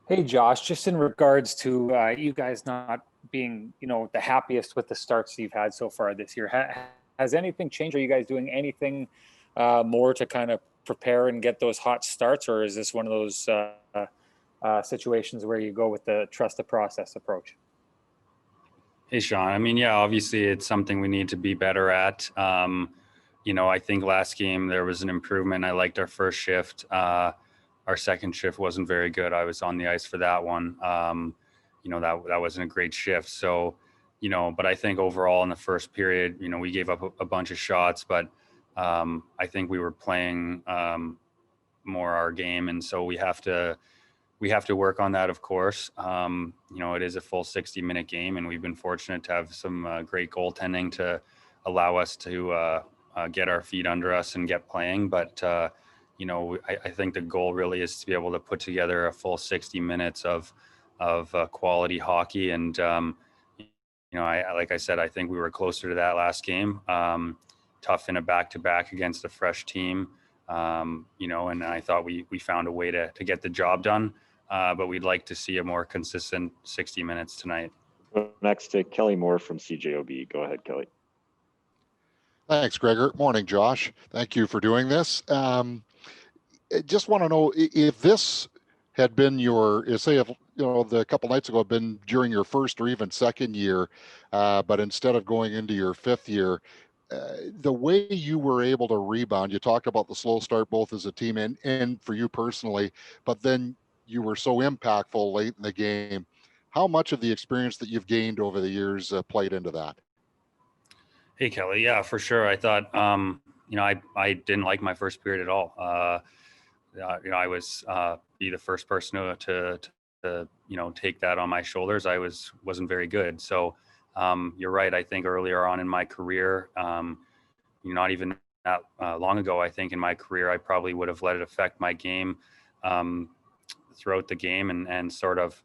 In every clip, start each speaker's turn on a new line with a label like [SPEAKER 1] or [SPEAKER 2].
[SPEAKER 1] Hey Josh, just in regards to you guys not being, the happiest with the starts you've had so far this year, has anything changed? Are you guys doing anything more to kind of prepare and get those hot starts, or is this one of those situations where you go with the trust the process approach?
[SPEAKER 2] Hey, Sean. I mean, yeah, obviously it's something we need to be better at. I think last game there was an improvement. I liked our first shift. Our second shift wasn't very good. I was on the ice for that one. That wasn't a great shift. So, but I think overall in the first period, we gave up a bunch of shots, but I think we were playing more our game, and so we have to work on that, of course. It is a full 60-minute game, and we've been fortunate to have some great goaltending to allow us to get our feet under us and get playing. But, I think the goal really is to be able to put together a full 60 minutes of quality hockey. And, like I said, I think we were closer to that last game. Tough in a back-to-back against a fresh team. And I thought we found a way to get the job done. But we'd like to see a more consistent 60 minutes tonight.
[SPEAKER 3] Next to Kelly Moore from CJOB. Go ahead, Kelly.
[SPEAKER 4] Thanks, Gregor. Morning, Josh. Thank you for doing this. I just want to know if this had been the couple nights ago had been during your first or even second year, but instead of going into your fifth year, the way you were able to rebound, you talked about the slow start both as a team and for you personally, but then you were so impactful late in the game. How much of the experience that you've gained over the years played into that?
[SPEAKER 2] Hey, Kelly. Yeah, for sure. I thought, I didn't like my first period at all. I was be the first person to take that on my shoulders. I wasn't very good. So you're right. I think earlier on in my career, not even that long ago, I think in my career, I probably would have let it affect my game throughout the game and sort of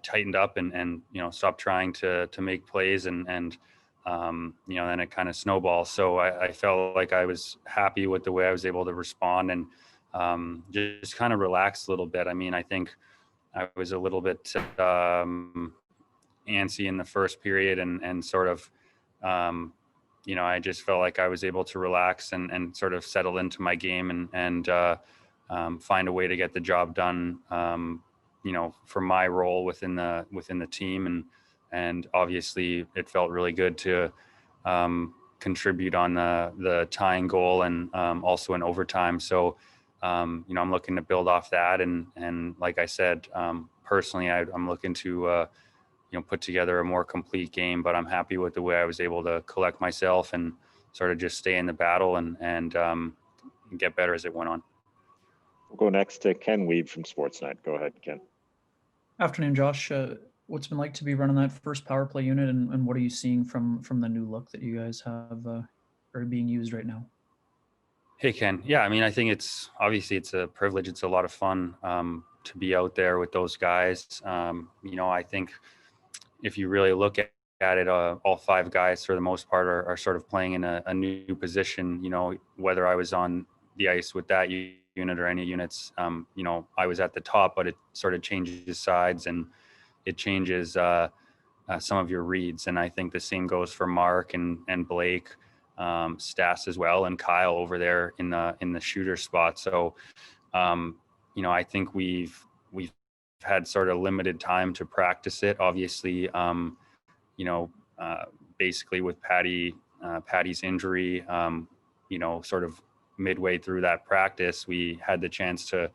[SPEAKER 2] tightened up and stopped trying to make plays and then it kind of snowballs. So I felt like I was happy with the way I was able to respond and just kind of relax a little bit. I mean, I think I was a little bit antsy in the first period and sort of, I just felt like I was able to relax and sort of settle into my game and find a way to get the job done, for my role within the team. And obviously it felt really good to contribute on the tying goal and also in overtime. So, I'm looking to build off that. And like I said, personally, I'm looking to, put together a more complete game, but I'm happy with the way I was able to collect myself and sort of just stay in the battle and get better as it went on.
[SPEAKER 3] We'll go next to Ken Weeb from Sportsnet. Go ahead, Ken.
[SPEAKER 5] Afternoon, Josh. What's it been like to be running that first power play unit, and what are you seeing from the new look that you guys have are being used right now?
[SPEAKER 2] Hey, Ken. Yeah, I mean, I think it's a privilege. It's a lot of fun to be out there with those guys. I think if you really look at it, all five guys for the most part are sort of playing in a new position. Whether I was on the ice with that unit or any units, I was at the top, but it sort of changes sides and it changes some of your reads. And I think the same goes for Mark and Blake, Stas as well, and Kyle over there in the shooter spot. So, I think we've had sort of limited time to practice it. Obviously, basically with Patty's injury, sort of midway through that practice, we had the chance to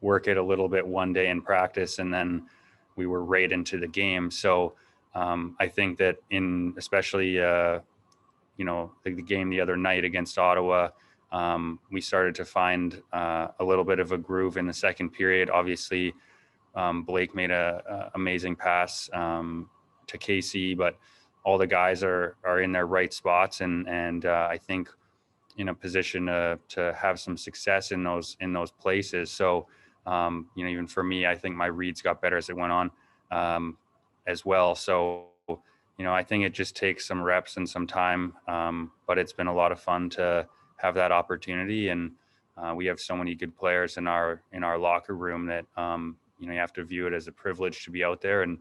[SPEAKER 2] work it a little bit one day in practice, and then we were right into the game. So I think that especially the game the other night against Ottawa, we started to find a little bit of a groove in the second period. Obviously, Blake made a amazing pass to Casey, but all the guys are in their right spots, and I think in a position to have some success in those places. So even for me, I think my reads got better as it went on as well. So I think it just takes some reps and some time, but it's been a lot of fun to have that opportunity. And we have so many good players in our locker room that you have to view it as a privilege to be out there, and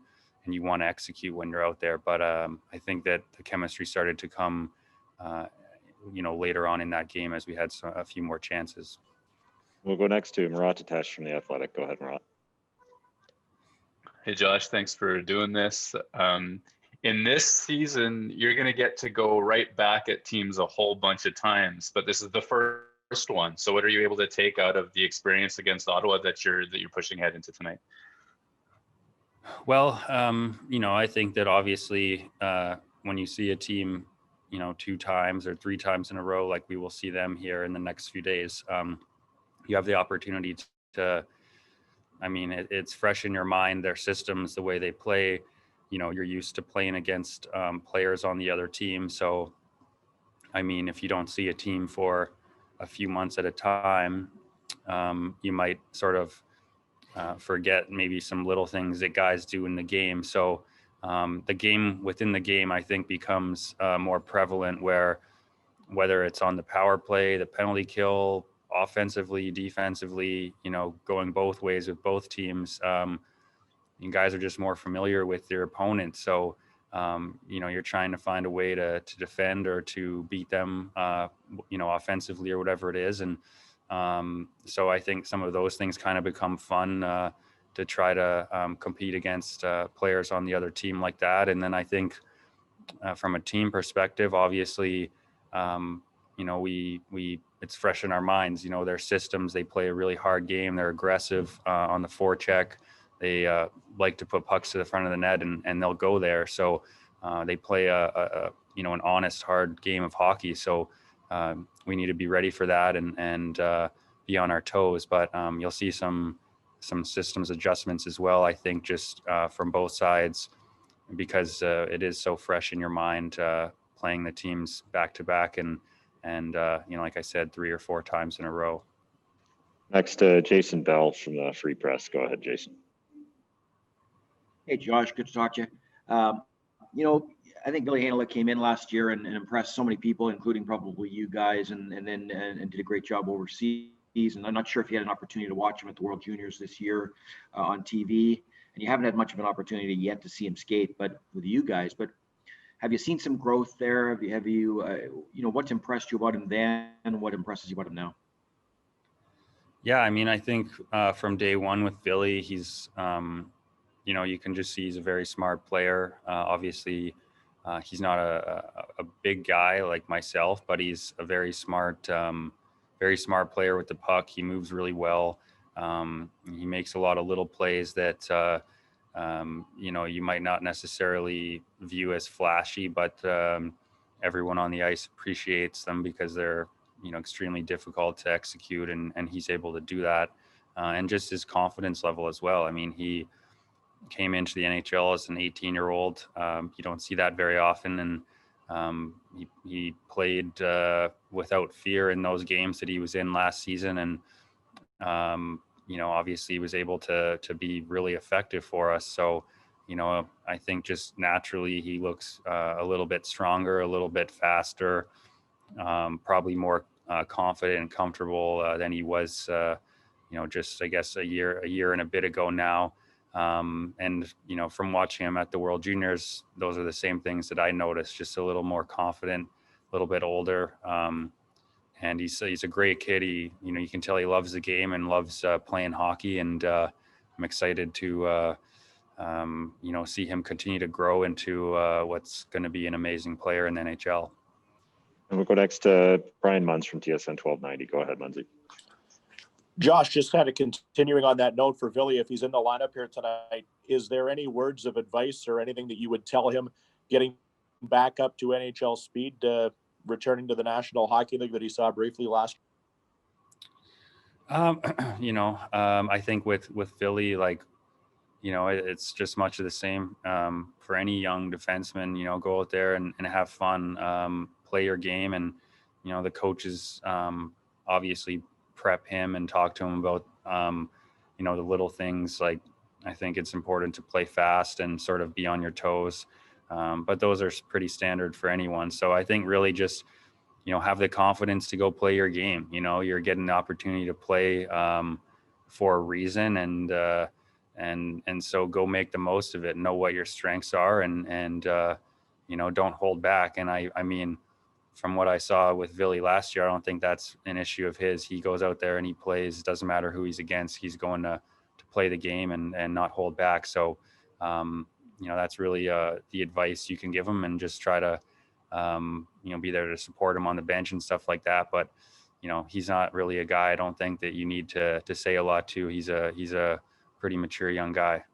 [SPEAKER 2] you want to execute when you're out there. But I think that the chemistry started to come, later on in that game as we had a few more chances.
[SPEAKER 3] We'll go next to Murat Atesh from The Athletic. Go ahead, Murat.
[SPEAKER 6] Hey, Josh, thanks for doing this. In this season, you're going to get to go right back at teams a whole bunch of times, but this is the first one. So what are you able to take out of the experience against Ottawa that you're pushing ahead into tonight?
[SPEAKER 2] Well, I think that obviously when you see a team, 2 times or 3 times in a row, like we will see them here in the next few days, you have the opportunity to, it's fresh in your mind, their systems, the way they play. You're used to playing against players on the other team. So, if you don't see a team for a few months at a time, you might sort of forget maybe some little things that guys do in the game. So the game within the game, I think, becomes more prevalent, whether it's on the power play, the penalty kill, offensively, defensively, going both ways with both teams. You guys are just more familiar with their opponent. So, you're trying to find a way to defend or to beat them, offensively or whatever it is. And so I think some of those things kind of become fun to try to compete against players on the other team like that. And then I think from a team perspective, obviously, it's fresh in our minds, their systems, they play a really hard game. They're aggressive on the forecheck. They like to put pucks to the front of the net, and they'll go there. So they play an honest, hard game of hockey. So we need to be ready for that and be on our toes. But you'll see some systems adjustments as well, I think, just from both sides, because it is so fresh in your mind, playing the teams back to back and like I said, 3 or 4 times in a row.
[SPEAKER 3] Next, Jason Bell from the Free Press. Go ahead, Jason.
[SPEAKER 7] Hey, Josh, good to talk to you. I think Ville Heinola came in last year and impressed so many people, including probably you guys, and did a great job overseas. And I'm not sure if you had an opportunity to watch him at the World Juniors this year on TV, and you haven't had much of an opportunity yet to see him skate, but with you guys. But have you seen some growth there? Have you what's impressed you about him then, and what impresses you about him now?
[SPEAKER 2] Yeah, I think from day one with Ville, he's you can just see he's a very smart player. Obviously, he's not a big guy like myself, but he's a very smart player with the puck. He moves really well. He makes a lot of little plays that, you might not necessarily view as flashy, but everyone on the ice appreciates them because they're, extremely difficult to execute, and he's able to do that. And just his confidence level as well. He came into the NHL as an 18-year-old. You don't see that very often. And he played without fear in those games that he was in last season. And, obviously he was able to be really effective for us. So, I think just naturally he looks a little bit stronger, a little bit faster, probably more confident and comfortable than he was, just, I guess, a year and a bit ago now. And, from watching him at the World Juniors, those are the same things that I noticed, just a little more confident, a little bit older. And he's a great kid. You can tell he loves the game and loves playing hockey. And I'm excited to, see him continue to grow into what's going to be an amazing player in the NHL.
[SPEAKER 3] And we'll go next to Brian Munz from TSN 1290. Go ahead, Munzie.
[SPEAKER 8] Josh, just kind of continuing on that note for Ville, if he's in the lineup here tonight, is there any words of advice or anything that you would tell him getting back up to NHL speed, returning to the National Hockey League that he saw briefly last
[SPEAKER 2] year? I think with Ville, it's just much of the same for any young defenseman. Go out there and have fun, play your game, and the coaches obviously prep him and talk to him about the little things. Like, I think it's important to play fast and sort of be on your toes, but those are pretty standard for anyone. So I think really just have the confidence to go play your game. You're getting the opportunity to play for a reason, and so go make the most of it. Know what your strengths are, and you know, don't hold back. And I mean, from what I saw with Ville last year, I don't think that's an issue of his. He goes out there and he plays. It doesn't matter who he's against. He's going to play the game and not hold back. So, you know, that's really the advice you can give him, and just try to, you know, be there to support him on the bench and stuff like that. But, you know, he's not really a guy, I don't think, that you need to say a lot to. He's a pretty mature young guy.